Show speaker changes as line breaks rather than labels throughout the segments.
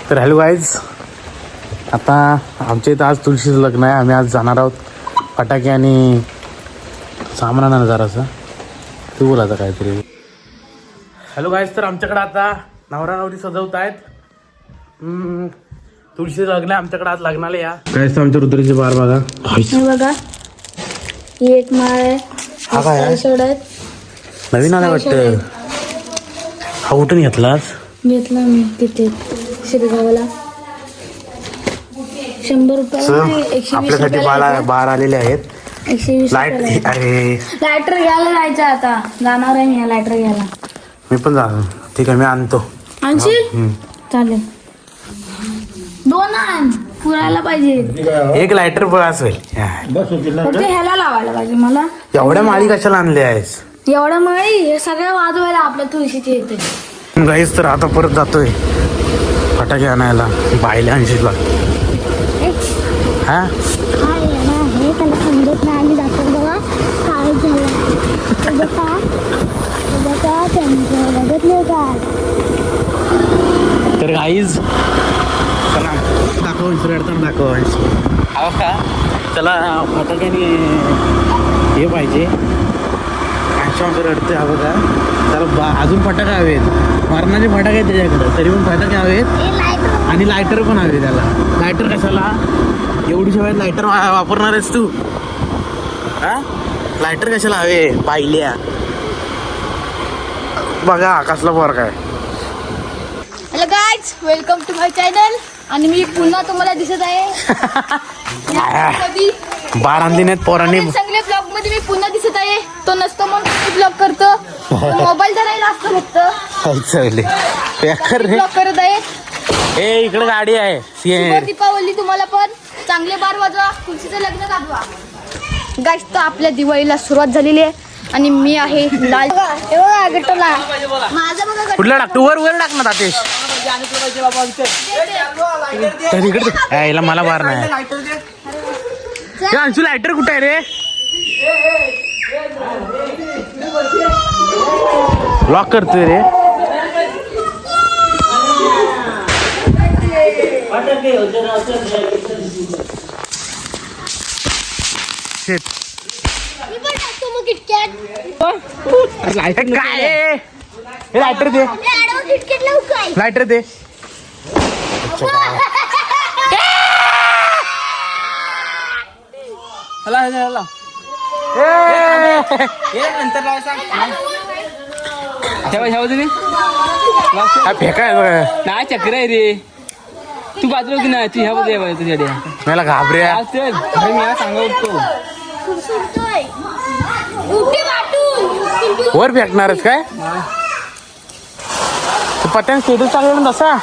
तर hello guys, आता आमच्या इथं आज तुळशीचं लग्न आहे. आम्ही आज जाणार आहोत फटाके आणि सामान आणायला जरासं. तू बोल आता काहीतरी. हॅलो गाईज, तर आमच्याकडे आता नवरा नवरी सजवत आहेत. तुळशीचं लग्न आहे आमच्याकडे आज. लग्नाला या. काय असतं आमच्या रुद्राची बार बघा.
हे बघा, ही एक माळ आहे.
हा काय आहे?
सोड आहेत.
नवीन आला वाटतं. हा उठून घेतलास?
घेतला मी तिथे शिरगावला. 100 रुपये.
आपल्यासाठी बार आलेले आहेत.
120
लाईट. अरे
लायटर घ्यायला जायचं आता. जाणार आहे मी लायटर घ्यायला.
मी पण जाणार. ठीक आहे, मी आणतो.
आणशील? चालेल. 2 आण, पुरायला पाहिजे.
एक लायटर बस होईल.
फक्त ह्याला लावायला पाहिजे मला.
एवढ्या माळी कशाला आणल्या आहेस?
एवढं मळी हे सगळं वाजवायला आपल्या तुळशीची येते.
गाईस, तर आता परत जातोय फटाके आणायला. बायला 80 लाख. हा
हे त्याला समजत नाही. आम्ही जातो बघा काय झालं बघितले का.
तर गाईज चला दाखव. रडताना दाखव. हो का? चला फटाक्याने हे पाहिजे. रडते. हा बघा, त्याला अजून फटाके हवेत. मरणाचे फटाके आहेत त्याच्याकडे, तरी पण फटाके हवेत. आणि लायटर पण हवे त्याला. लायटर कशाला? एवढी सवय लायटर वापरणार आहेस तू? हा, लायटर कशाला हवे? पाहिल्या बघा कसला फरक आहे.
Hello guys, welcome to my channel. आणि मी पुन्हा तुम्हाला दिसत आहे
बार आणली नाहीत पोरांनी.
चांगल्या ब्लॉग मध्ये मी पुन्हा दिसत आहे. तो नसतो म्हणून ब्लॉग करतो. मोबाईल जरा असतो फक्त. ब्लॉग करत आहे.
ए इकडे गाडी आहे.
शुभ दीपावली तुम्हाला पण. चांगले बार वाजवा, तुळशीचं लग्न गाजवा. गाईज, तर आपल्या दिवाळीला सुरुवात झालेली आहे. आणि मी आहे लाल. माझा बघा
कुठला टाकतो? वर टाक ना तातेश. याला मला बार नाही. अंशू लायटर कुठे आहे रे? लॉक करतोय रे. काय लायटर दे. लायटर दे. फेकाय
नाही चक्र आहे रे. तू बाजूला होती ना, तू ह्या बाजू तुझ्या
मला घाबऱ्या.
मी सांगतो
वर फेकणारच काय? पतंग स्टेटस चालू ना तसा.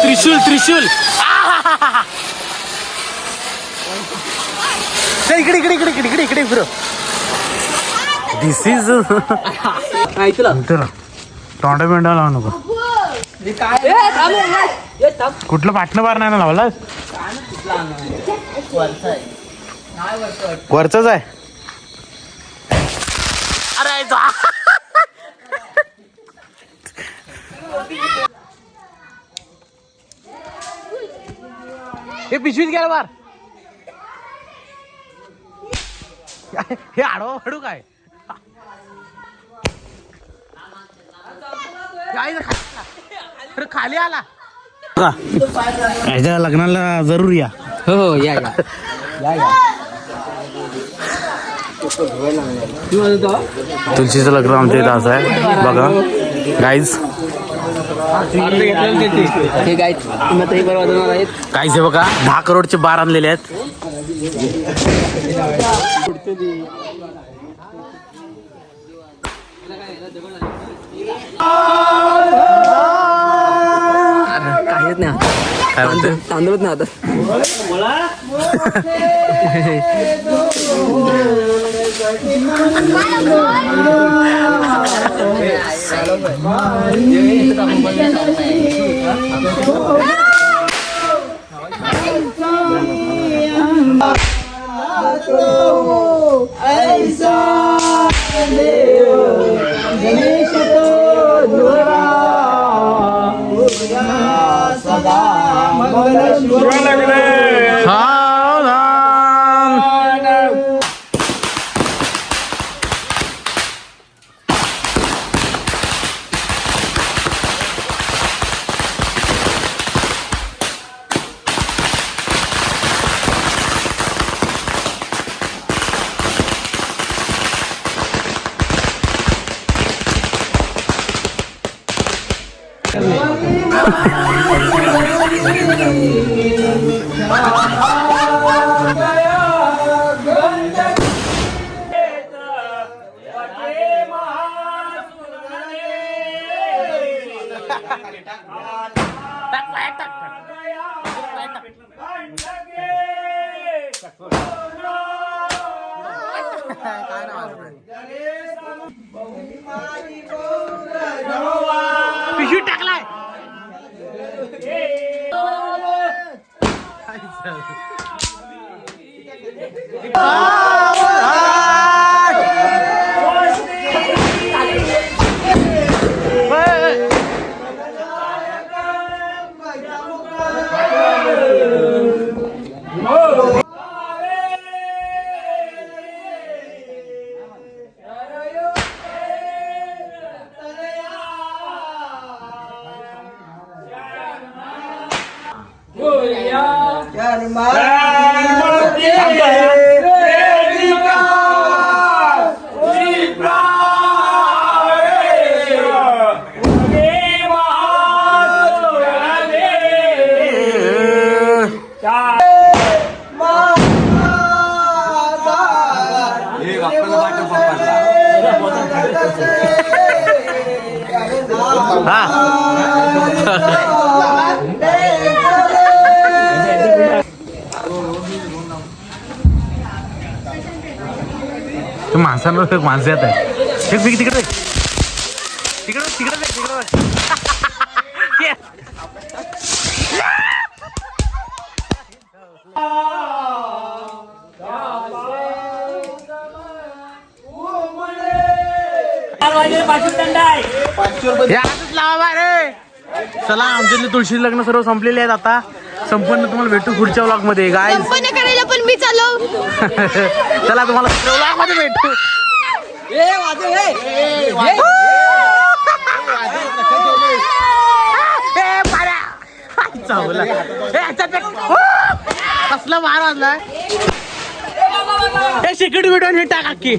त्रिशूल इकडे फिरो. दिस इज तोंडा बिंडा लावू नको. कुठलं पाटणं बार नाही ना लावलास? वरचंच आहे. अरे हे पिशवीत गेला बार. हे आडू काय? खाली आला. ह्याच्या लग्नाला जरूर या.
हो या.
तुळशीचं लग्न आमच्या इथं असं आहे बघा गाईज.
हे गाईज
गाईज हे बघा 10 करोडचे बार आणलेले आहेत.
काहीच नाही.
काय म्हणते?
तांदूळच नाही आता.
पिशवी टाकलाय. माणसांवर माणसं येत आहे. तिकडे तिकडे तिकडे तिकडे लावा रे. चला आमच्यातले तुळशी लग्न सर्व संपलेले आहेत. आता संपन्न तुम्हाला भेटू पुढच्या व्लॉग मध्ये. गाय
संपन्न करायला पण मी चालव.
चला तुम्हाला व्लॉग मध्ये भेटू. कसला मार वाजला. सिक्युरिटी व्हिडिओ हे टाक अक्की.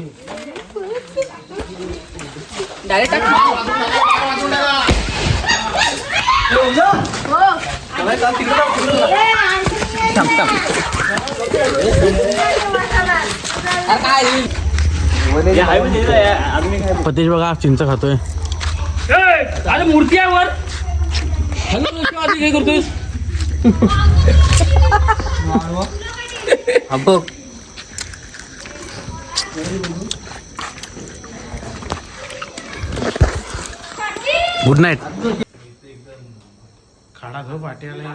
पतेश बघा चिंच खातोय.
अरे मूर्ती आहे वर. काय करतोय.
Good night. खाडा झोप पाठी आला.